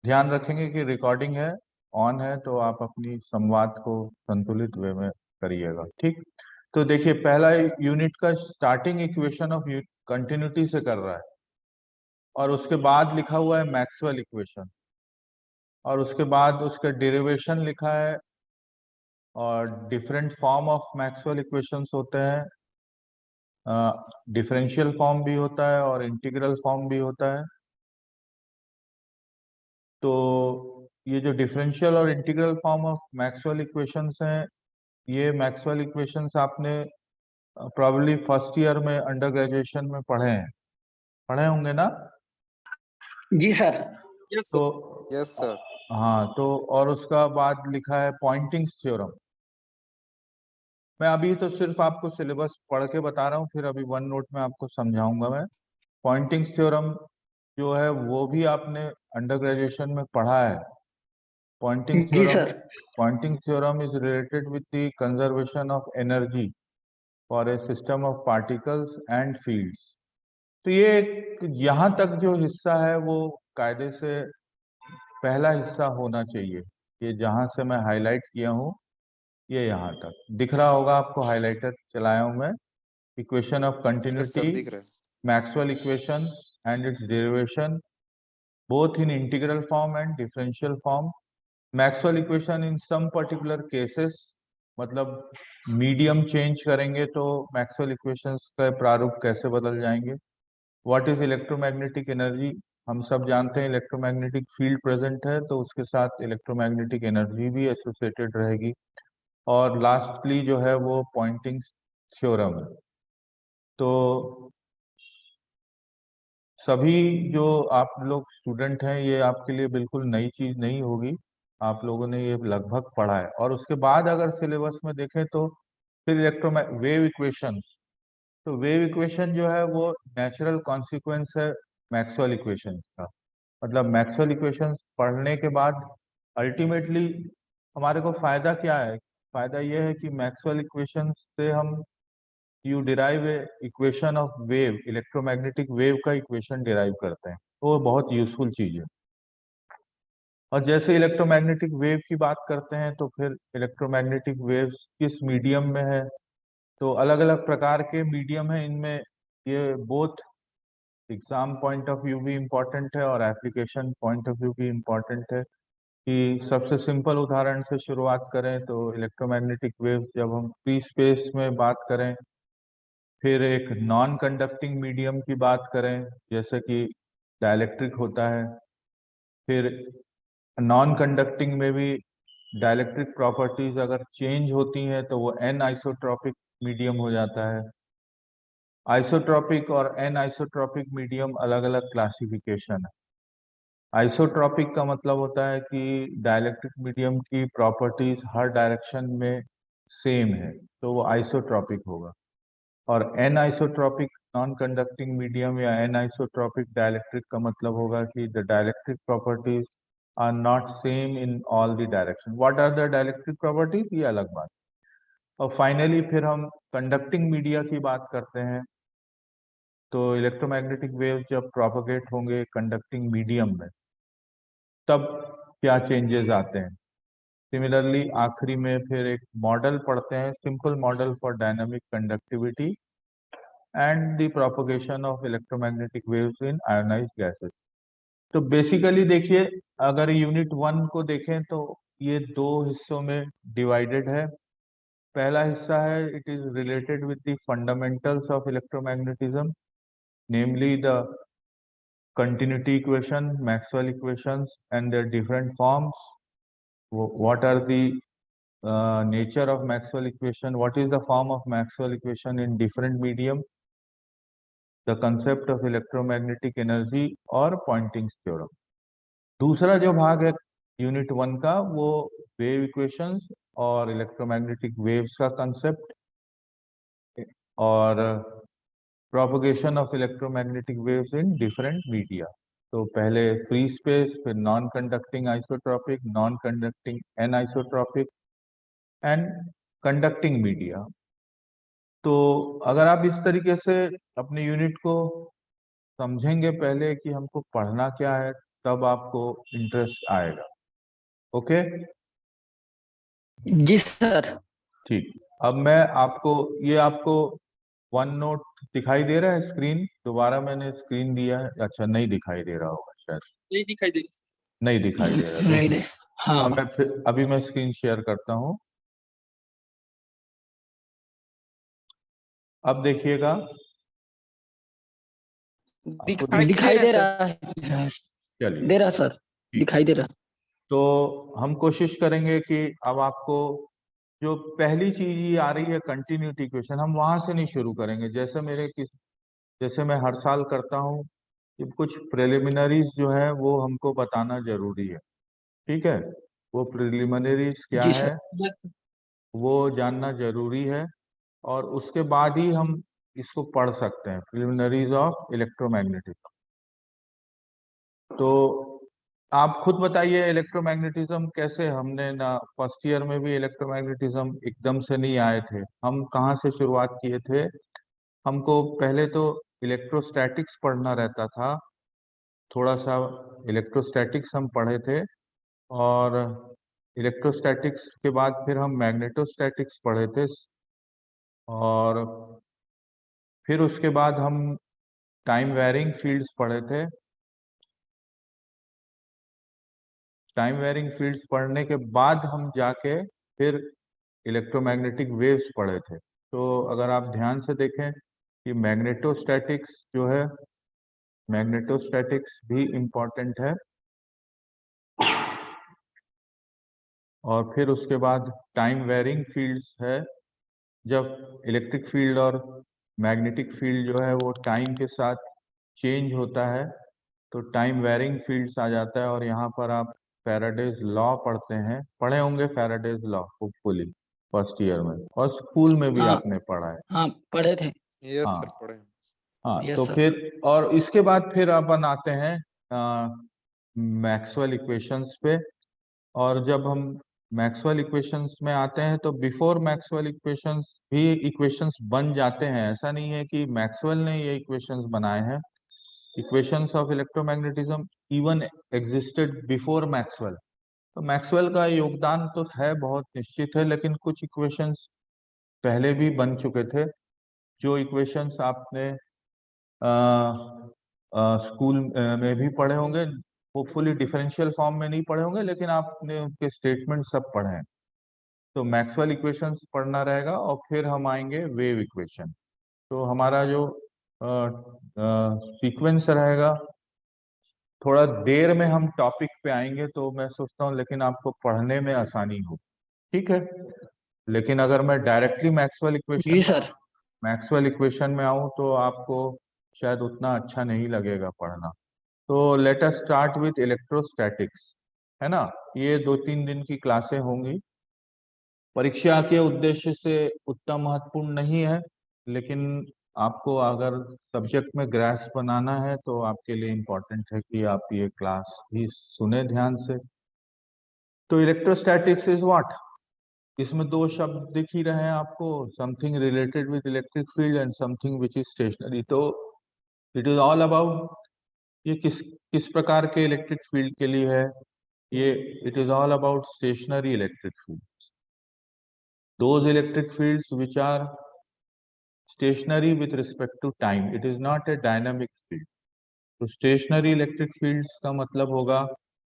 ध्यान रखेंगे कि रिकॉर्डिंग है, ऑन है, तो आप अपनी संवाद को संतुलित वे में करिएगा। ठीक। तो देखिए, पहला यूनिट का स्टार्टिंग इक्वेशन ऑफ कंटिन्यूटी से कर रहा है, और उसके बाद लिखा हुआ है मैक्सवेल इक्वेशन, और उसके बाद उसका डेरिवेशन लिखा है, और different form of Maxwell equations होते हैं। डिफरेंशियल फॉर्म भी होता है और इंटीग्रल फॉर्म भी होता है। तो ये जो डिफरेंशियल और integral form of Maxwell equations हैं, ये मैक्सवेल इक्वेशंस आपने प्रॉब्ली फर्स्ट ईयर में अंडर ग्रेजुएशन में पढ़े होंगे ना? जी सर। यस तो यस सर। हाँ, तो और उसका बाद लिखा है पॉइंटिंग्स थ्योरम। मैं अभी तो सिर्फ आपको सिलेबस पढ़ के बता रहा हूँ, फिर अभी वन नोट में आपको समझाऊंगा मैं। पॉइंटिंग्स थ्योरम जो है वो भी आपने अंडर ग्रेजुएशन में पढ़ा है। पॉइंटिंग जी theorem sir. Poynting theorem is related with the conservation of energy for a system of particles and fields. तो ये यहाँ तक जो हिस्सा है वो कायदे से पहला हिस्सा होना चाहिए। ये जहाँ से मैं हाईलाइट किया हूँ, ये यहाँ तक दिख रहा होगा आपको, हाईलाइटर चलाया हूँ मैं। Equation of yes continuity, sir, दिख रहा है। Maxwell equation and it's derivation both in integral form and differential form. Maxwell equation in some particular cases, मतलब मीडियम चेंज करेंगे तो मैक्सवेल इक्वेशंस का प्रारूप कैसे बदल जाएंगे। व्हाट इज इलेक्ट्रोमैग्नेटिक एनर्जी, हम सब जानते हैं इलेक्ट्रोमैग्नेटिक फील्ड प्रेजेंट है, तो उसके साथ इलेक्ट्रोमैग्नेटिक एनर्जी भी एसोसिएटेड रहेगी। और लास्टली जो है वो पॉइंटिंग थ्योरम है। तो सभी जो आप लोग स्टूडेंट हैं, ये आपके लिए बिल्कुल नई चीज नहीं होगी, आप लोगों ने ये लगभग पढ़ा है। और उसके बाद अगर सिलेबस में देखें तो फिर वेव इक्वेशन। तो वेव इक्वेशन जो है वो नेचुरल कॉन्सिक्वेंस है मैक्सवेल इक्वेशन का। मतलब मैक्सवेल इक्वेशन पढ़ने के बाद अल्टीमेटली हमारे को फायदा क्या है? फायदा ये है कि मैक्सवेल इक्वेशन से हम you derive A equation of wave, electromagnetic wave का इक्वेशन डिराइव करते हैं, तो वो बहुत यूजफुल चीज है। और जैसे इलेक्ट्रोमैग्नेटिक वेव की बात करते हैं तो फिर इलेक्ट्रोमैग्नेटिक वेव्स किस मीडियम में है, तो अलग अलग प्रकार के मीडियम है इनमें। ये both exam point of view भी इम्पोर्टेंट है और एप्लीकेशन पॉइंट ऑफ व्यू भी इम्पोर्टेंट है। कि सबसे सिंपल उदाहरण से शुरुआत करें तो इलेक्ट्रोमैग्नेटिक वेव्स जब हम फ्री स्पेस में बात करें, फिर एक नॉन कंडक्टिंग मीडियम की बात करें जैसे कि डाइलेक्ट्रिक होता है, फिर नॉन कंडक्टिंग में भी डाइलेक्ट्रिक प्रॉपर्टीज अगर चेंज होती हैं तो वो एन आइसोट्रॉपिक मीडियम हो जाता है। आइसोट्रॉपिक और एन आइसोट्रॉपिक मीडियम अलग अलग क्लासिफिकेशन है। आइसोट्रॉपिक का मतलब होता है कि डाइलेक्ट्रिक मीडियम की प्रॉपर्टीज हर डायरेक्शन में सेम है, तो वो आइसोट्रॉपिक होगा। और anisotropic non conducting medium या एन आइसोट्रॉपिक डाइलेक्ट्रिक का मतलब होगा कि the dielectric properties are not same in all the direction. What are the dielectric properties, ये अलग बात। और फाइनली फिर हम कंडक्टिंग मीडिया की बात करते हैं। तो इलेक्ट्रोमैग्नेटिक वेव जब प्रोपोगेट होंगे कंडक्टिंग मीडियम में, तब क्या चेंजेस आते हैं। सिमिलरली आखिरी में फिर एक मॉडल पढ़ते हैं, simple model for dynamic conductivity and the propagation of electromagnetic waves in ionised gases. तो बेसिकली देखिए, अगर यूनिट वन को देखें तो ये दो हिस्सों में डिवाइडेड है। पहला हिस्सा है it is related with the fundamentals of electromagnetism, namely the continuity equation, Maxwell equations and their different forms. What are the nature of Maxwell equation? What is the form of Maxwell equation in different medium? The concept of electromagnetic energy और Poynting's theorem. दूसरा जो भाग है unit one का, वो wave equations और electromagnetic waves का concept और propagation of electromagnetic waves in different media. तो पहले फ्री स्पेस, फिर non conducting isotropic, non conducting an isotropic and conducting media. तो अगर आप इस तरीके से अपने यूनिट को समझेंगे पहले कि हमको पढ़ना क्या है, तब आपको इंटरेस्ट आएगा। ओके, जी सर। ठीक। अब मैं आपको, ये आपको वन नोट दिखाई दे रहा है स्क्रीन? दोबारा मैंने स्क्रीन दिया है, अच्छा नहीं दिखाई दे रहा होगा शायद। नहीं दिखाई दे रही। नहीं दिखाई दे रहा, नहीं देखिए। दे हाँ अब मैं फिर अभी मैं स्क्रीन शेयर करता हूँ, अब देखिएगा। आपको दिखाई दे सर। रहा है। चलिए, दे रहा सर, ठीक है। दिखाई दे रहा। तो हम कोशिश करेंगे कि अब आपको जो पहली चीज ये आ रही है कंटिन्यूटी इक्वेशन, हम वहां से नहीं शुरू करेंगे जैसे मैं हर साल करता हूँ कि कुछ प्रिलिमिनरीज जो है वो हमको बताना जरूरी है। ठीक है, वो प्रिलिमिनरीज क्या जी है सर। यस वो जानना जरूरी है, और उसके बाद ही हम इसको पढ़ सकते हैं, प्रिलिमिनरीज ऑफ इलेक्ट्रोमैग्नेटिज्म। तो आप खुद बताइए, इलेक्ट्रोमैग्नेटिज्म कैसे, हमने ना फर्स्ट ईयर में भी इलेक्ट्रोमैग्नेटिज्म एकदम से नहीं आए थे, हम कहाँ से शुरुआत किए थे? हमको पहले तो इलेक्ट्रोस्टैटिक्स पढ़ना रहता था, थोड़ा सा इलेक्ट्रोस्टैटिक्स हम पढ़े थे, और इलेक्ट्रोस्टैटिक्स के बाद फिर हम मैग्नेटोस्टैटिक्स पढ़े थे, और फिर उसके बाद हम टाइम वेरिंग फील्ड्स पढ़े थे। टाइम वेरिंग फील्ड्स पढ़ने के बाद हम जाके फिर इलेक्ट्रोमैग्नेटिक वेव्स पढ़े थे। तो अगर आप ध्यान से देखें कि मैग्नेटोस्टैटिक्स जो है, मैग्नेटोस्टैटिक्स भी इम्पोर्टेंट है, और फिर उसके बाद टाइम वेरिंग फील्ड्स है। जब इलेक्ट्रिक फील्ड और मैग्नेटिक फील्ड जो है वो टाइम के साथ चेंज होता है तो टाइम वेरिंग फील्ड्स आ जाता है, और यहाँ पर आप फैराडेज लॉ पढ़ते हैं, पढ़े होंगे Faraday's law hopefully first year में, और स्कूल में भी हाँ आपने पढ़ा है। हाँ पढ़े थे। यस सर, हाँ, पढ़े। हाँ। तो यस सर। फिर और इसके बाद फिर अपन आते हैं मैक्सवेल इक्वेशंस पे। और जब हम मैक्सवेल इक्वेशंस में आते हैं तो बिफोर मैक्सवेल इक्वेशंस भी इक्वेशंस बन जाते हैं, ऐसा नहीं है कि मैक्सवेल ने ये इक्वेशंस बनाए हैं। Equations of electromagnetism even existed before Maxwell. तो मैक्सवेल का योगदान तो है, बहुत निश्चित है, लेकिन कुछ इक्वेशंस पहले भी बन चुके थे, जो इक्वेशंस आपने स्कूल में भी पढ़े होंगे, होपफुली डिफरेंशियल फॉर्म में नहीं पढ़े होंगे, लेकिन आपने उनके स्टेटमेंट सब पढ़े हैं। तो मैक्सवेल इक्वेशंस पढ़ना रहेगा, और फिर हम आएंगे वेव इक्वेशन। तो हमारा जो सीक्वेंस रहेगा, थोड़ा देर में हम टॉपिक पे आएंगे, तो मैं सोचता हूँ लेकिन आपको पढ़ने में आसानी हो। ठीक है, लेकिन अगर मैं directly G sir. Maxwell equation में आऊँ तो आपको शायद उतना अच्छा नहीं लगेगा पढ़ना। तो let us start with electrostatics, है ना? ये 2-3 दिन की क्लासें होंगी, परीक्षा के उद्देश्य से उतना महत्वपूर्ण नहीं है, लेकिन आपको अगर सब्जेक्ट में ग्रास्प बनाना है तो आपके लिए इम्पोर्टेंट है कि आप ये क्लास भी सुने ध्यान से। तो इलेक्ट्रोस्टैटिक्स इज व्हाट? इसमें दो शब्द दिख ही रहे हैं आपको, something related with electric field and something which is stationary. तो इट इज ऑल अबाउट, ये किस किस प्रकार के इलेक्ट्रिक फील्ड के लिए है ये? It is all about stationary electric field, those electric fields which are stationary with respect to time, it is not a dynamic field. तो स्टेशनरी इलेक्ट्रिक फील्ड्स का मतलब होगा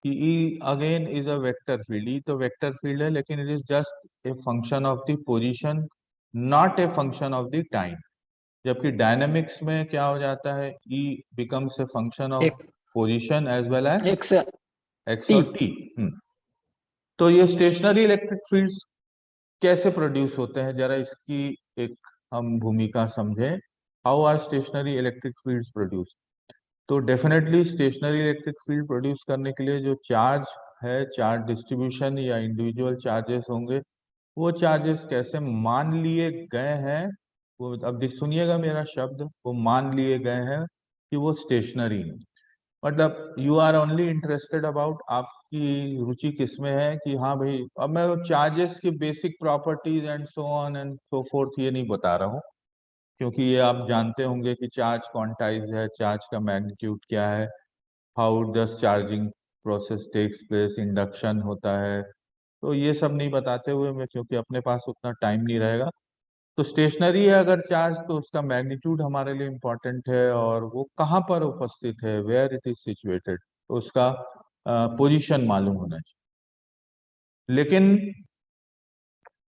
कि E again is a vector field. E तो vector field है, लेकिन it is just a function of the position, not a function of the time. जबकि dynamics में क्या हो जाता है, E becomes a function of एक पोजीशन एज वेल एज एक से एक्स टी। और टी। तो ये स्टेशनरी इलेक्ट्रिक फील्ड्स कैसे प्रोड्यूस होते हैं, जरा इसकी एक हम भूमिका समझें। How are stationary electric fields produce? तो definitely stationary electric field produce करने के लिए जो चार्ज है, चार्ज डिस्ट्रीब्यूशन या इंडिविजुअल चार्जेस होंगे, वो चार्जेस कैसे मान लिए गए हैं, वो अब सुनिएगा मेरा शब्द, वो मान लिए गए हैं कि वो स्टेशनरी है। मतलब you are only interested about, आपकी रुचि किसमें है कि हाँ भाई, अब मैं चार्जेस की basic properties and so on and so fourth ये नहीं बता रहा हूँ, क्योंकि ये आप जानते होंगे कि चार्ज क्वांटाइज है, चार्ज का मैग्नीट्यूड क्या है, how does charging process takes place, induction होता है, तो ये सब नहीं बताते हुए मैं, क्योंकि अपने पास उतना टाइम नहीं रहेगा। तो स्टेशनरी है अगर चार्ज, तो उसका मैग्नीट्यूड हमारे लिए इम्पोर्टेंट है, और वो कहाँ पर उपस्थित है, वेयर इट इज सिचुएटेड, तो उसका पोजीशन मालूम होना चाहिए। लेकिन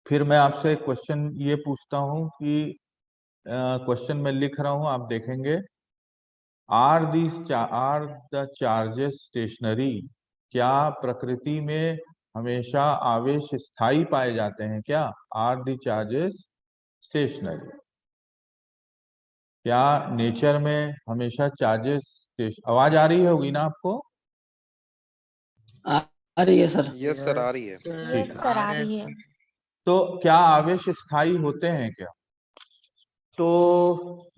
फिर मैं आपसे एक क्वेश्चन ये पूछता हूँ कि क्वेश्चन में लिख रहा हूँ, आप देखेंगे, आर द चार्जेस स्टेशनरी, क्या प्रकृति में हमेशा आवेश स्थायी पाए जाते हैं क्या? आर द चार्जेस स्टेशनरी, क्या नेचर में हमेशा चार्जेस, आवाज आ रही होगी ना आपको? आ आ रही है सर। यस सर, आ रही है। ठीक यस है। सर, आ रही है। तो क्या आवेश स्थायी होते हैं क्या? तो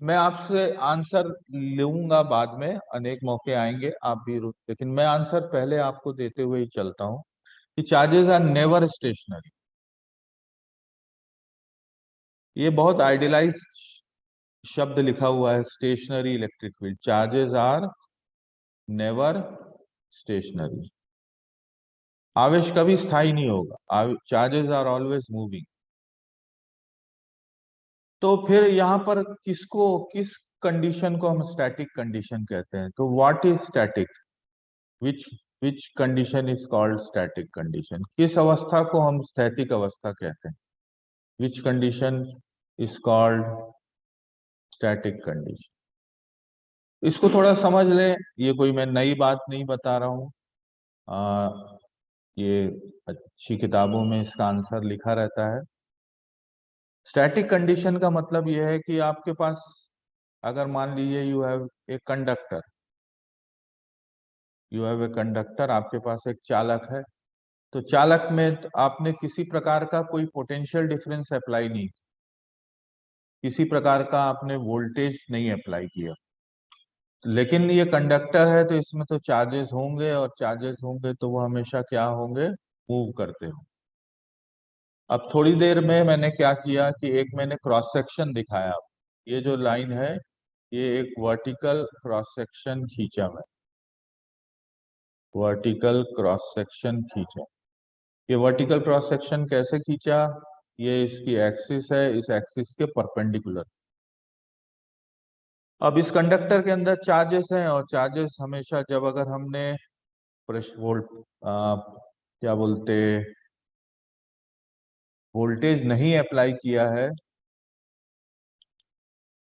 मैं आपसे आंसर लूंगा बाद में, अनेक मौके आएंगे, आप भी लेकिन मैं आंसर पहले आपको देते हुए ही चलता हूं कि चार्जेस आर नेवर स्टेशनरी। ये बहुत आइडियलाइज शब्द लिखा हुआ है, stationary electric field, charges are never stationary. आवेश कभी स्थायी नहीं होगा, चार्जेस आर ऑलवेज मूविंग। तो फिर यहाँ पर किस कंडीशन को हम स्टैटिक कंडीशन कहते हैं? तो what is static, which which condition is called static condition? किस अवस्था को हम स्थैतिक अवस्था कहते हैं? Which condition is called static condition? इसको थोड़ा समझ लें, ये कोई मैं नई बात नहीं बता रहा हूँ, ये अच्छी किताबों में इसका आंसर लिखा रहता है। स्टैटिक कंडीशन का मतलब यह है कि आपके पास, अगर मान लीजिए यू हैव ए कंडक्टर, आपके पास एक चालक है, तो चालक में आपने किसी प्रकार का कोई पोटेंशियल डिफरेंस अप्लाई नहीं, किसी प्रकार का आपने वोल्टेज नहीं अप्लाई किया, लेकिन ये कंडक्टर है तो इसमें तो चार्जेस होंगे, और चार्जेस होंगे तो वो हमेशा क्या होंगे, मूव करते हो। अब थोड़ी देर में मैंने क्या किया कि एक मैंने क्रॉस सेक्शन दिखाया, ये जो लाइन है ये एक वर्टिकल क्रॉस सेक्शन खींचा मैं, वर्टिकल क्रॉस सेक्शन खींचा। ये वर्टिकल क्रॉस सेक्शन कैसे खींचा? ये इसकी एक्सिस है, इस एक्सिस के परपेंडिकुलर। अब इस कंडक्टर के अंदर चार्जेस हैं, और चार्जेस हमेशा, जब अगर हमने वोल्ट क्या बोलते, वोल्टेज नहीं अप्लाई किया है,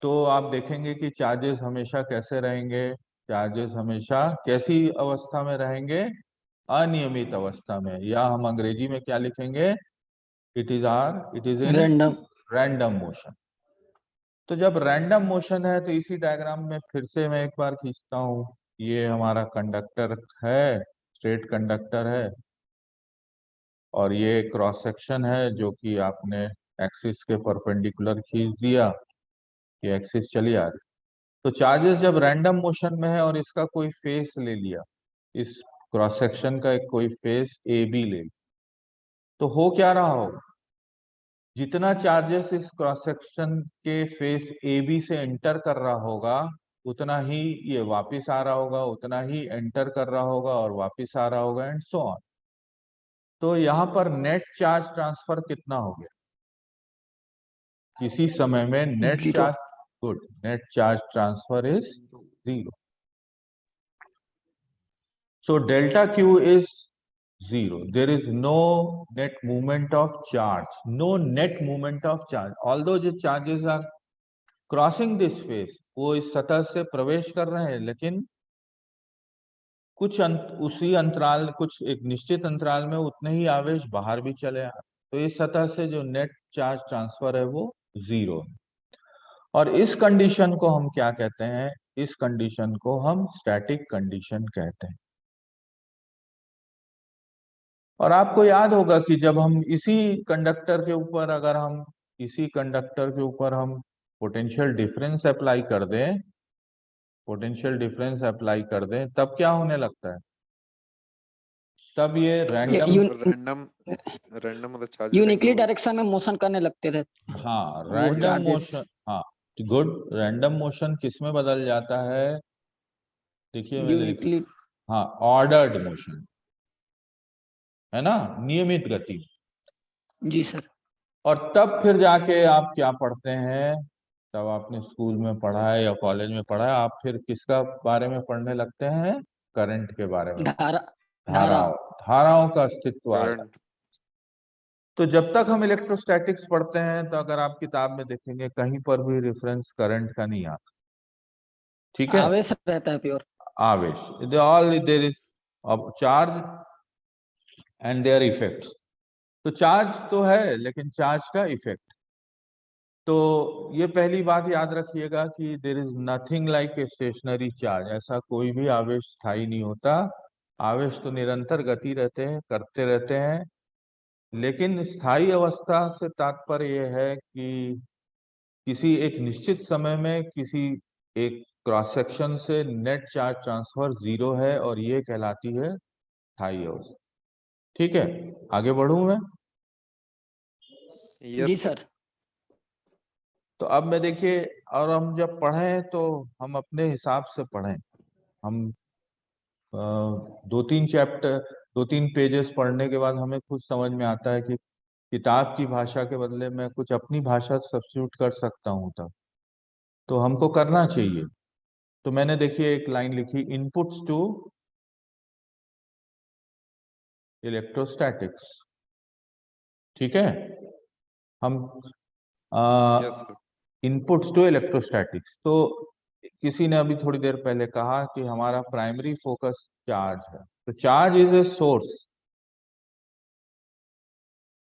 तो आप देखेंगे कि चार्जेस हमेशा कैसे रहेंगे, चार्जेस हमेशा कैसी अवस्था में रहेंगे, अनियमित अवस्था में, या हम अंग्रेजी में क्या लिखेंगे, it is in random. Random motion. तो जब रैंडम मोशन है तो इसी डायग्राम में फिर से मैं एक बार खींचता हूँ, ये हमारा कंडक्टर है, स्ट्रेट कंडक्टर है, और ये क्रॉस सेक्शन है जो कि आपने एक्सिस के परपेंडिकुलर खींच दिया, ये एक्सिस चली आ रही। तो चार्जेस जब रैंडम मोशन में है और इसका कोई फेस ले लिया, इस क्रॉस सेक्शन का एक कोई फेस ए बी ले लिया, तो हो क्या रहा होगा, जितना चार्जेस इस क्रॉस सेक्शन के फेस ए बी से एंटर कर रहा होगा, उतना ही ये वापस आ रहा होगा, उतना ही एंटर कर रहा होगा और वापस आ रहा होगा, एंड सो ऑन। तो यहाँ पर नेट चार्ज ट्रांसफर कितना हो गया, किसी समय में net 0। Charge, good, net charge transfer is 0। So delta Q is 0. There is no net movement of charge, no net movement of charge, although the charges are crossing this face, वो इस सतह से प्रवेश कर रहे हैं, लेकिन उसी अंतराल, कुछ एक निश्चित अंतराल में उतने ही आवेश बाहर भी चले आ, तो इस सतह से जो नेट चार्ज ट्रांसफर है वो 0 है। और इस कंडीशन को हम क्या कहते हैं? इस कंडीशन को हम स्टैटिक कंडीशन कहते हैं। और आपको याद होगा कि जब हम इसी कंडक्टर के ऊपर, अगर हम इसी कंडक्टर के ऊपर हम पोटेंशियल डिफरेंस अप्लाई कर दें, पोटेंशियल डिफरेंस अप्लाई कर दें, तब क्या होने लगता है? तब ये रैंडम, रैंडम रैंडम मतलब चार्जेस यूनिकली डायरेक्शन में मोशन करने लगते थे हाँ, वो रैंडम चार्जेस। मोशन, हाँ गुड, रैंडम मोशन किस में बदल जाता है? देखिए मैंने लिखा, यूनिकली हाँ, ऑर्डर्ड मोशन, है ना, नियमित गति। जी सर। और तब फिर जाके आप क्या पढ़ते हैं, तब आपने स्कूल में पढ़ा है या कॉलेज में पढ़ा है, आप फिर किसका बारे में पढ़ने लगते हैं, करंट के बारे में। धारा। धारा। धाराओं, धाराओं का अस्तित्व आ जाता है। करंट। तो जब तक हम इलेक्ट्रोस्टैटिक्स पढ़ते हैं, तो अगर आप किताब में देखेंगे कहीं पर भी रेफरेंस करंट का नहीं आता। ठीक है, आवेश रहता है प्योर। आवेश, all there is charge and their effects. तो चार्ज तो है, लेकिन चार्ज का इफेक्ट, तो ये पहली बात याद रखिएगा कि there is nothing like a stationary charge. ऐसा कोई भी आवेश स्थायी नहीं होता। आवेश तो निरंतर गति रहते हैं, करते रहते हैं, लेकिन स्थायी अवस्था से तात्पर्य यह है कि किसी एक निश्चित समय में किसी एक क्रॉस सेक्शन से नेट चार्ज ट्रांसफर जीरो है, और ये कहलाती है स्थायी अवस्था। ठीक है, आगे बढ़ूं मैं। जी यस सर। सर। तो अब मैं देखिए, और हम जब पढ़ें तो हम अपने हिसाब से पढ़ें। हम दो तीन चैप्टर, दो तीन पेजेस पढ़ने के बाद हमें खुद समझ में आता है कि किताब की भाषा के बदले मैं कुछ अपनी भाषा सब्स्टिट्यूट कर सकता हूँ, तब तो हमको करना चाहिए। तो मैंने देखिए एक लाइन लिखी, इनपुट्स टू इलेक्ट्रोस्टैटिक्स। ठीक है, हम yes sir. Inputs to electrostatics. तो किसी ने अभी थोड़ी देर पहले कहा कि हमारा प्राइमरी फोकस चार्ज है। तो charge is a source,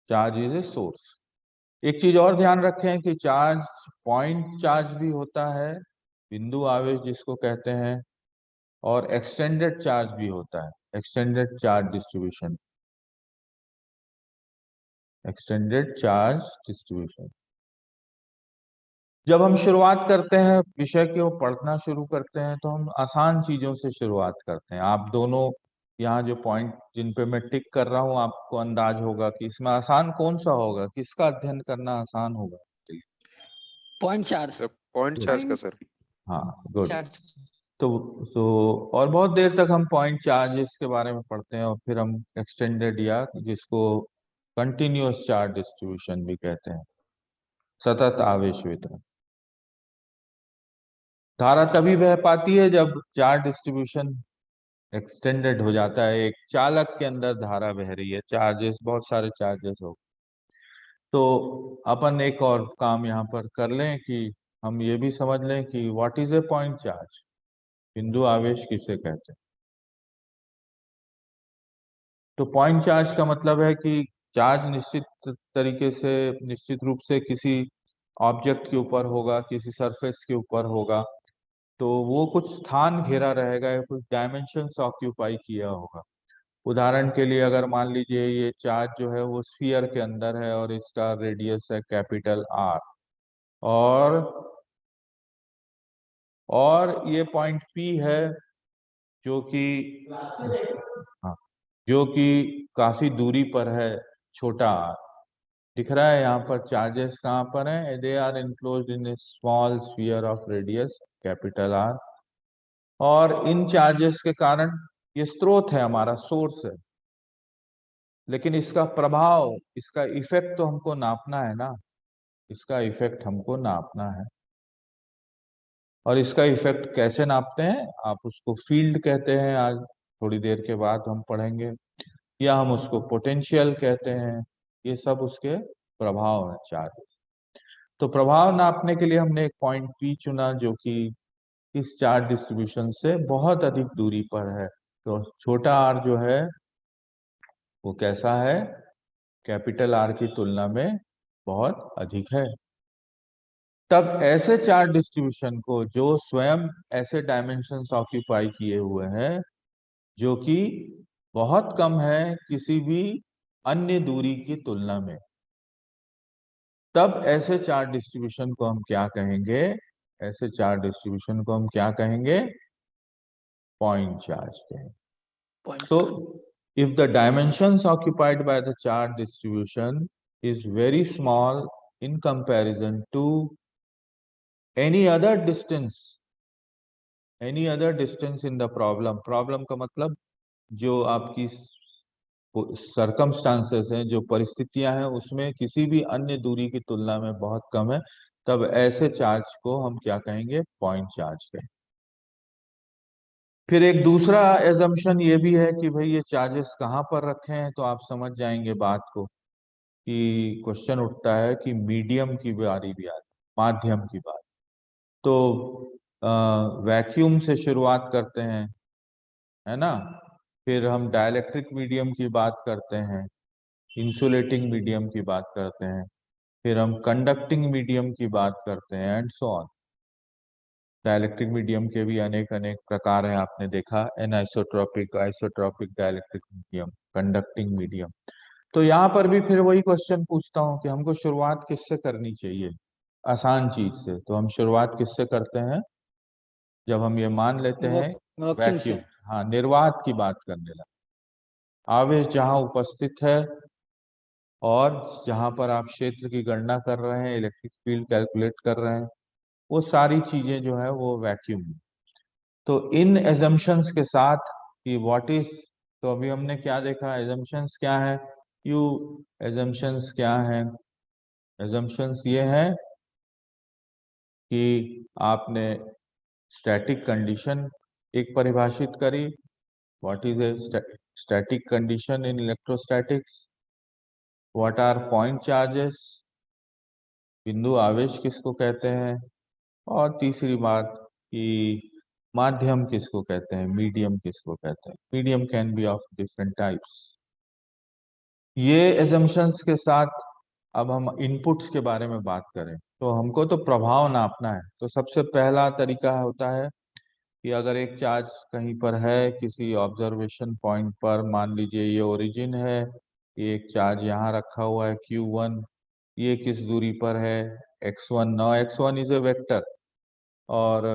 charge is a source. एक चीज और ध्यान रखें कि चार्ज पॉइंट चार्ज भी होता है, बिंदु आवेश जिसको कहते हैं, और एक्सटेंडेड चार्ज भी होता है, extended charge distribution, extended charge distribution. जब हम शुरुआत करते हैं, विषय को पढ़ना शुरू करते हैं, तो हम आसान चीजों से शुरुआत करते हैं। आप दोनों यहाँ जो पॉइंट जिन पे मैं टिक कर रहा हूँ, आपको अंदाज होगा कि इसमें आसान कौन सा होगा, किसका अध्ययन करना आसान होगा। Point charge. Sir point charge का सर। हाँ, गुड। तो तो और बहुत देर तक हम पॉइंट चार्जेस के बारे में पढ़ते हैं, और फिर हम एक्सटेंडेड, या जिसको कंटिन्यूअस चार्ज डिस्ट्रीब्यूशन भी कहते हैं, सतत आवेश वितरण। धारा तभी बह पाती है जब चार्ज डिस्ट्रीब्यूशन एक्सटेंडेड हो जाता है। एक चालक के अंदर धारा बह रही है, चार्जेस, बहुत सारे चार्जेस हो। तो अपन एक और काम यहाँ पर कर लें कि हम ये भी समझ लें कि what is A point charge, बिंदु आवेश किसे कहते हैं। तो पॉइंट चार्ज का मतलब है कि चार्ज निश्चित तरीके से, निश्चित रूप से किसी ऑब्जेक्ट के ऊपर होगा, किसी सरफेस के ऊपर होगा, तो वो कुछ स्थान घेरा रहेगा या कुछ डायमेंशंस ऑक्यूपाई किया होगा। उदाहरण के लिए अगर मान लीजिए ये चार्ज जो है वो स्फीयर के अंदर है, और इसका रेडियस है कैपिटल आर, और ये पॉइंट पी है, जो कि, हाँ, जो कि काफी दूरी पर है, छोटा आर। दिख रहा है यहाँ पर चार्जेस कहाँ पर हैं, they are enclosed in a small sphere of radius capital R. और इन चार्जेस के कारण ये स्रोत है, हमारा सोर्स है, लेकिन इसका प्रभाव, इसका इफेक्ट तो हमको नापना है ना, इसका इफेक्ट हमको नापना है। और इसका इफेक्ट कैसे नापते हैं, आप उसको फील्ड कहते हैं, आज थोड़ी देर के बाद हम पढ़ेंगे, या हम उसको पोटेंशियल कहते हैं। ये सब उसके प्रभाव है, चार्ज। तो प्रभाव नापने के लिए हमने एक पॉइंट पी चुना, जो कि इस चार्ज डिस्ट्रीब्यूशन से बहुत अधिक दूरी पर है। तो छोटा आर जो है वो कैसा है, कैपिटल आर की तुलना में बहुत अधिक है। तब ऐसे चार्ज डिस्ट्रीब्यूशन को, जो स्वयं ऐसे डायमेंशंस ऑक्यूपाई किए हुए हैं जो कि बहुत कम है किसी भी अन्य दूरी की तुलना में, तब ऐसे चार्ज डिस्ट्रीब्यूशन को हम क्या कहेंगे, ऐसे चार्ज डिस्ट्रीब्यूशन को हम क्या कहेंगे, पॉइंट चार्ज कहेंगे। Point. So, if the dimensions occupied by the charge distribution is very small in comparison to any other distance, any other distance in the problem, problem का मतलब जो आपकी सरकमस्टांसेस हैं, जो परिस्थितियां हैं, उसमें किसी भी अन्य दूरी की तुलना में बहुत कम है, तब ऐसे चार्ज को हम क्या कहेंगे, पॉइंट चार्ज कहेंगे। फिर एक दूसरा एजम्पशन ये भी है कि भाई ये चार्जेस कहाँ पर रखे हैं, तो आप समझ जाएंगे बात को कि क्वेश्चन उठता है कि मीडियम की बारी भी आती, माध्यम की बात। तो वैक्यूम से शुरुआत करते हैं, है ना, फिर हम डाइलेक्ट्रिक मीडियम की बात करते हैं, इंसुलेटिंग मीडियम की बात करते हैं, फिर हम कंडक्टिंग मीडियम की बात करते हैं, and so on. Dielectric medium के भी अनेक अनेक प्रकार हैं, आपने देखा, anisotropic, isotropic dielectric medium, conducting medium. तो यहाँ पर भी फिर वही क्वेश्चन पूछता हूँ कि हमको शुरुआत किससे करनी चाहिए, आसान चीज से। तो हम शुरुआत किससे करते हैं, जब हम ये मान लेते वो हैं वैक्यूम वैक्यूम, से। हाँ, निर्वात की बात करने लगा, आवेश जहाँ उपस्थित है और जहाँ पर आप क्षेत्र की गणना कर रहे हैं, इलेक्ट्रिक फील्ड कैलकुलेट कर रहे हैं, वो सारी चीजें जो है वो वैक्यूम है। तो इन एजम्पशंस के साथ कि व्हाट इज, तो अभी हमने क्या देखा, एजम्पशंस क्या है, यू एजम्पशंस क्या है, एजम्पशंस ये है कि आपने स्टैटिक कंडीशन एक परिभाषित करी, what is a static condition in electrostatics, what are point charges, बिंदु आवेश किसको कहते हैं, और तीसरी बात कि माध्यम किसको कहते हैं, मीडियम किसको कहते हैं, medium can be of different types. ये एजम्पशंस के साथ अब हम इनपुट्स के बारे में बात करें, तो हमको तो प्रभाव नापना है। तो सबसे पहला तरीका होता है कि अगर एक चार्ज कहीं पर है किसी ऑब्जर्वेशन पॉइंट पर, मान लीजिए ये ओरिजिन है, ये एक चार्ज यहाँ रखा हुआ है Q1, ये किस दूरी पर है, x1। Now x1 is a vector, और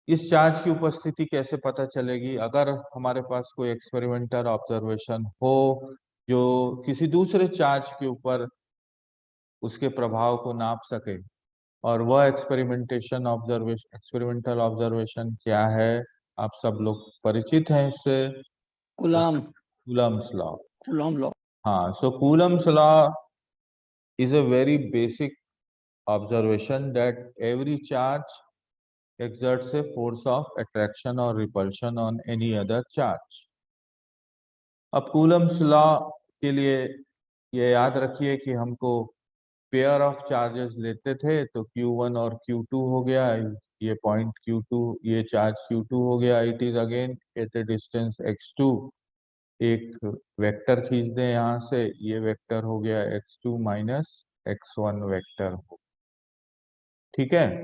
इस चार्ज की उपस्थिति कैसे पता चलेगी, अगर हमारे पास कोई एक्सपेरिमेंटल ऑब्जर्वेशन हो जो किसी दूसरे चार्ज के ऊपर उसके प्रभाव को नाप सके। और वह एक्सपेरिमेंटल ऑब्जर्वेशन क्या है, आप सब लोग परिचित हैं इससे, Coulomb Coulomb's law. Coulomb law. हाँ, so Coulomb's law is a very basic observation that every charge exerts a force of attraction or repulsion on any other charge। अब कूलम्स लॉ के लिए ये याद रखिए कि हमको पेयर ऑफ चार्जेस लेते थे, तो Q1 और Q2 हो गया, ये पॉइंट Q2, ये चार्ज Q2 हो गया, it is again at a distance x2। एक वेक्टर खींच दें यहाँ से, ये वेक्टर हो गया x2 माइनस x1 वेक्टर हो, ठीक है।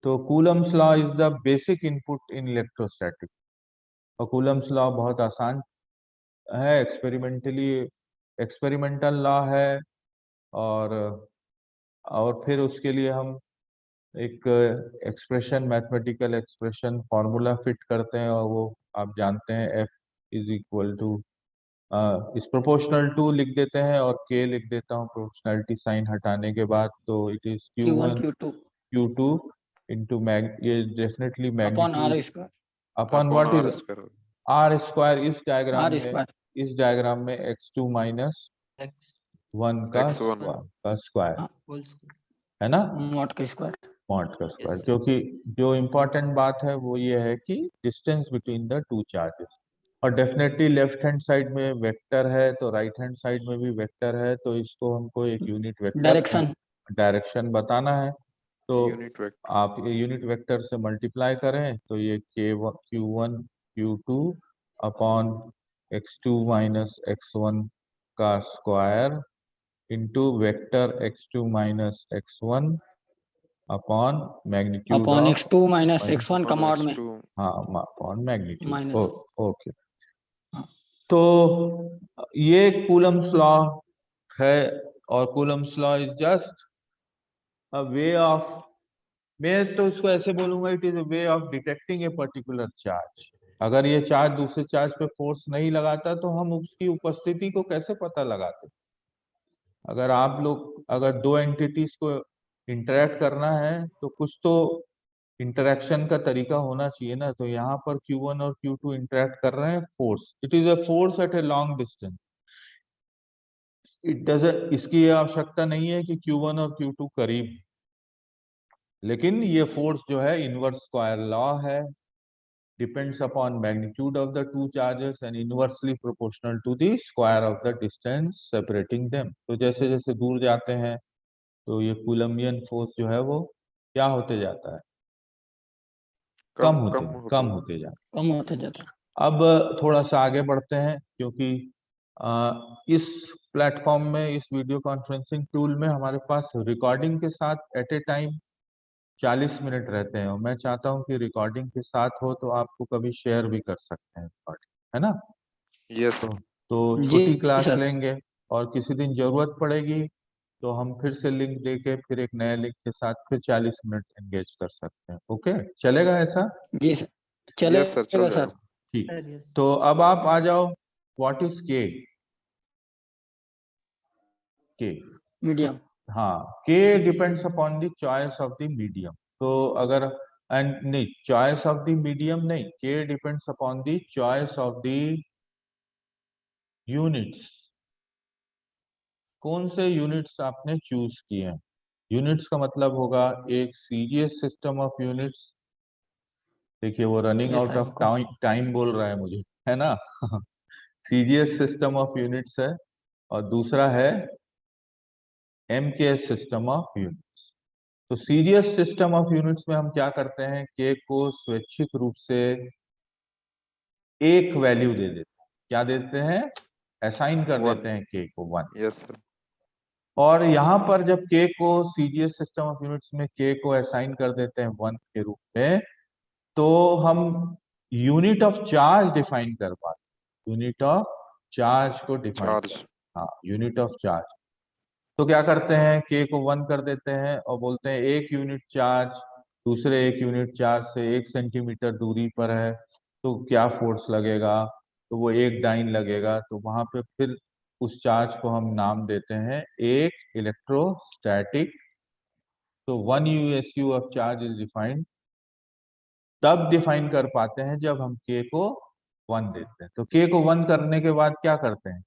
तो Coulomb's law is the basic input in electrostatic, और कूलम्स लॉ बहुत आसान है, एक्सपेरिमेंटल लॉ है, और फिर उसके लिए हम एक expression, mathematical expression formula fit करते हैं, और वो आप जानते हैं F इज इक्वल टू, इस प्रोपोर्शनल टू लिख देते हैं और K लिख देता हूँ प्रोपोर्शनलिटी साइन हटाने के बाद, तो it is Q1 Q1 Q2 Q2 into ये definitely upon magnitude R square. Upon upon what are is square. R square. R square इस डायग्राम में x2 माइनस एक्स 1 का x1 स्क्वायर हाँ, होल स्क्वायर। है ना, मॉड का square. Mod का square, yes sir. क्योंकि जो इम्पोर्टेंट बात है वो ये है कि distance between the two charges. और डेफिनेटली लेफ्ट हैंड साइड में वेक्टर है, तो राइट हैंड साइड में भी वेक्टर है, तो इसको हमको एक यूनिट वेक्टर डायरेक्शन डायरेक्शन बताना है। तो यूनिट वेक्टर। आप ये यूनिट वेक्टर से मल्टीप्लाई करें, तो ये Q1 Q2 upon x2 minus x1 का square into vector x2 minus x1 upon magnitude upon of, x2 minus x1 का अपॉन मॉड में x2। हाँ, अपॉन मैग्नीट्यूड। माइनस। ओके, तो ये कूलम्स लॉ है, और Coulomb's law is just a way of, मैं तो इसको ऐसे बोलूंगा, it is a way of detecting a particular charge. अगर ये चार्ज दूसरे चार्ज पे फोर्स नहीं लगाता तो हम उसकी उपस्थिति को कैसे पता लगाते। अगर आप लोग, अगर दो एंटिटीज को इंटरेक्ट करना है तो कुछ तो इंटरेक्शन का तरीका होना चाहिए ना। तो यहाँ पर Q1 और Q2 इंटरेक्ट कर रहे हैं, force, it is a force at a long distance. It doesn't, इसकी ये आवश्यकता नहीं है कि Q1 और Q2 करीब, लेकिन ये फोर्स जो है इनवर्स स्क्वायर लॉ है, depends upon magnitude of the two charges and inversely proportional to the square of the distance separating them। तो जैसे जैसे दूर जाते हैं तो ये कूलम्बियन फोर्स जो है वो क्या होते जाता है, कम होते जाता है। कम होते जाता है। अब थोड़ा सा आगे बढ़ते हैं, क्योंकि इस प्लेटफॉर्म में, इस वीडियो कॉन्फ्रेंसिंग टूल में हमारे पास रिकॉर्डिंग के साथ एट ए टाइम 40 मिनट रहते हैं, और मैं चाहता हूं कि रिकॉर्डिंग के साथ हो तो आपको कभी शेयर भी कर सकते हैं रिकॉर्डिंग, है ना। यस तो जी छोटी क्लास सर। लेंगे, और किसी दिन जरूरत पड़ेगी तो हम फिर से लिंक देके फिर एक नए लिंक के साथ फिर 40 मिनट एंगेज कर सकते हैं। ओके, चलेगा ऐसा? जी सर, यस सर, चल चलेगा सर। जाएगा। ठीक, तो अब आप आ जाओ। व्हाट इज के? के, मीडियम। हाँ, के depends upon the choice of the medium. तो अगर, एंड नहीं, चॉइस ऑफ द मीडियम नहीं, के depends upon the choice of the units. कौन से यूनिट्स आपने चूज किए हैं? यूनिट्स का मतलब होगा एक सीजीएस सिस्टम ऑफ यूनिट्स। देखिए वो running yes out sir. Of time बोल रहा है मुझे, है ना। सीजीएस सिस्टम ऑफ यूनिट्स है, और दूसरा है एमकेएस सिस्टम ऑफ यूनिट्स। तो सीजीएस सिस्टम ऑफ यूनिट्स में हम क्या करते हैं, के को स्वैच्छिक रूप से एक वैल्यू दे देते हैं। क्या देते हैं? असाइन कर 1। देते हैं के को 1। Yes sir. और यहाँ पर जब के को सीजीएस सिस्टम ऑफ यूनिट्स में के को असाइन कर देते हैं 1 के रूप में, तो हम यूनिट ऑफ चार्ज डिफाइन कर पाते, यूनिट ऑफ चार्ज को डिफाइन चार्ज। कर, हाँ, यूनिट ऑफ चार्ज। तो क्या करते हैं, के को 1 कर देते हैं और बोलते हैं एक यूनिट चार्ज दूसरे एक यूनिट चार्ज से 1 सेंटीमीटर दूरी पर है, तो क्या फोर्स लगेगा? तो वो एक डाइन लगेगा। तो वहां पे फिर उस चार्ज को हम नाम देते हैं एक इलेक्ट्रोस्टैटिक। तो 1 यूएसयू ऑफ चार्ज इज डिफाइंड, तब डिफाइन कर पाते हैं जब हम के को 1 देते हैं। तो के को 1 करने के बाद क्या करते हैं,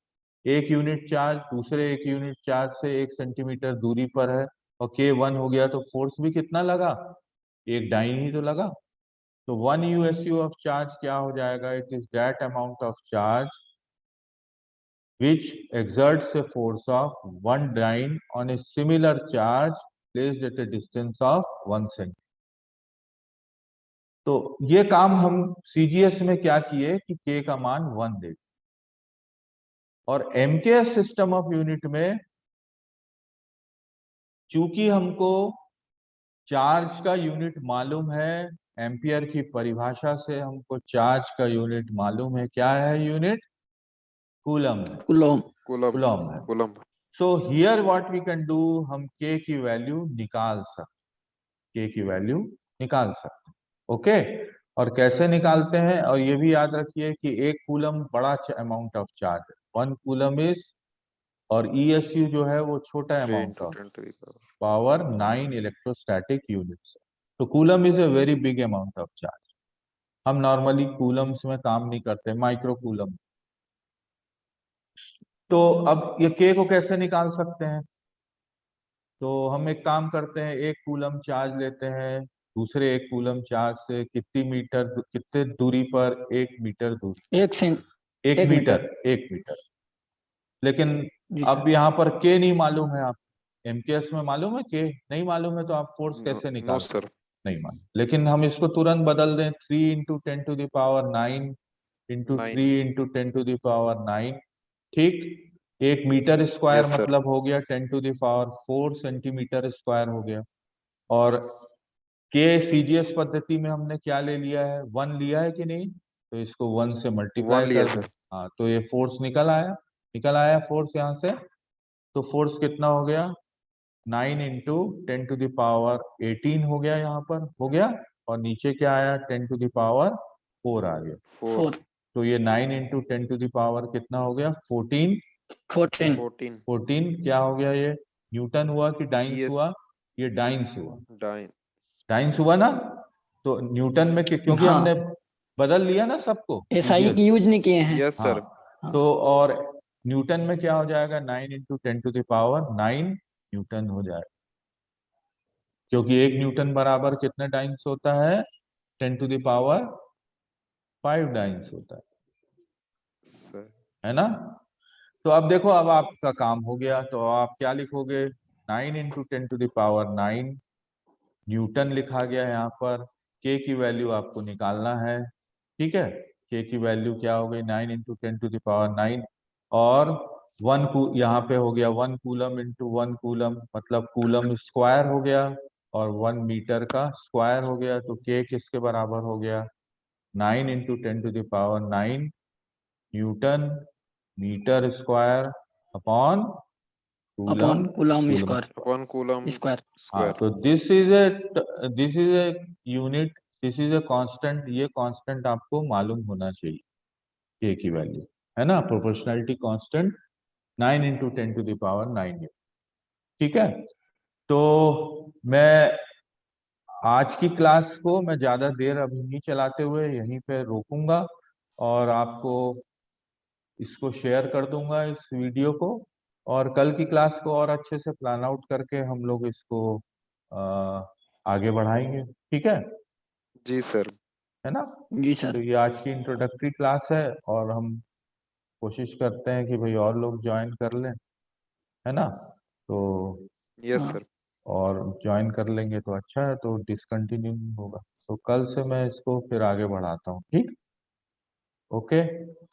एक यूनिट चार्ज दूसरे एक यूनिट चार्ज से 1 सेंटीमीटर दूरी पर है, और के 1 हो गया, तो फोर्स भी कितना लगा, एक डाइन ही तो लगा। तो 1 यूएसयू ऑफ चार्ज क्या हो जाएगा, it is that amount of charge which exerts a force of 1 dyne on a similar charge placed at a distance of 1 cm। तो ये काम हम सीजीएस में क्या किए कि के का मान 1 दे, और एमकेएस सिस्टम ऑफ यूनिट में चूंकि हमको चार्ज का यूनिट मालूम है, एम्पियर की परिभाषा से हमको चार्ज का यूनिट मालूम है, क्या है यूनिट? कूलम है, कूलम। कूलम है। Coulomb. So here what we can do, हम के की वैल्यू निकाल सकते, के की वैल्यू निकाल सकते, ओके। और कैसे निकालते हैं, और ये भी याद रखिए कि एक कूलम बड़ा अमाउंट ऑफ चार्ज है, 1 कूलम इज, और ईएसयू जो है वो छोटा 3 amount into of 10 to the power। Power 9 electrostatic units. तो coulomb is a very big amount of charge. हम नॉर्मली कूलम्स में काम नहीं करते, माइक्रो कूलम। तो अब ये के को कैसे निकाल सकते हैं? तो हम एक काम करते हैं, एक कूलम चार्ज लेते हैं दूसरे एक कूलम चार्ज से कितने दूरी पर, 1 मीटर दूर, एक सेंट। 1 metre, 1 metre. लेकिन जी अब सर। यहाँ पर के नहीं मालूम है, आप एमकेएस में मालूम है, के नहीं मालूम है, तो आप फोर्स कैसे नो निकाल? सर। नहीं मालूम। लेकिन हम इसको तुरंत बदल दें, 3 into 10 to the power 9 into 9। 3 into 10 to the power 9। ठीक, 1 मीटर स्क्वायर यस सर। मतलब हो गया 10 टू दावर 4 सेंटीमीटर स्क्वायर हो गया। और के सीजीएस पद्धति में हमने क्या ले लिया है, 1 लिया है कि नहीं? तो इसको 1 से 1 मल्टीप्लाई लिया कर दो। सर। हाँ, तो ये फोर्स निकल आया फोर्स यहाँ से। तो फोर्स कितना हो गया, 9 इंटू 10 टू दावर 18 हो गया, यहाँ पर हो गया। और नीचे क्या आया, 10 टू दावर 4 आ गया। 4। 4। तो ये 9 इंटू 10 टू दावर कितना हो गया, 14। 14। 14। 14 क्या हो गया, ये न्यूटन हुआ कि डाइन्स ES हुआ? ये डाइन्स हुआ, डाइन। डाइन्स हुआ ना। तो न्यूटन में क्योंकि हाँ हमने बदल लिया ना सबको एसआई प्रीवियस। की यूज नहीं किए हैं। यस हाँ सर। हाँ तो और न्यूटन में क्या हो जाएगा, 9 × 10⁹ न्यूटन हो जाएगा, क्योंकि 1 न्यूटन बराबर कितने टाइम्स होता है, 10⁵ टाइम्स होता सर है ना। तो अब देखो, अब आपका काम हो गया, तो आप क्या लिखोगे, 9 × 10⁹ न्यूटन लिखा गया है यहाँ पर। के की वैल्यू आपको निकालना है, ठीक है। के की वैल्यू क्या हो गई, 9 × 10⁹ और यहाँ पे हो गया 1 कूलम × 1 कूलम, मतलब कूलम स्क्वायर हो गया, और 1 मीटर का स्क्वायर हो गया। तो के किसके बराबर हो गया, 9 × 10⁹ newton meter square upon upon coulomb coulomb coulomb. Square upon coulomb square. हाँ, स्क्वायर। तो this is a unit, this is a constant, ये कांस्टेंट आपको मालूम होना चाहिए, के की वैल्यू, है ना, प्रोपोर्शनैलिटी कांस्टेंट 9 × 10⁹ ठीक है। तो मैं आज की क्लास को मैं ज्यादा देर अभी नहीं चलाते हुए यहीं पे रोकूंगा, और आपको इसको शेयर कर दूंगा इस वीडियो को, और कल की क्लास को और अच्छे से प्लान आउट करके हम लोग इसको आगे बढ़ाएंगे, ठीक है जी सर। है ना। जी तो सर। ये आज की इंट्रोडक्टरी क्लास है, और हम कोशिश करते हैं कि भाई और लोग ज्वाइन कर लें, है ना। तो यस हाँ सर। और ज्वाइन कर लेंगे तो अच्छा है, तो डिसकंटिन्यू नहीं होगा। तो कल से मैं इसको फिर आगे बढ़ाता हूँ, ठीक, ओके।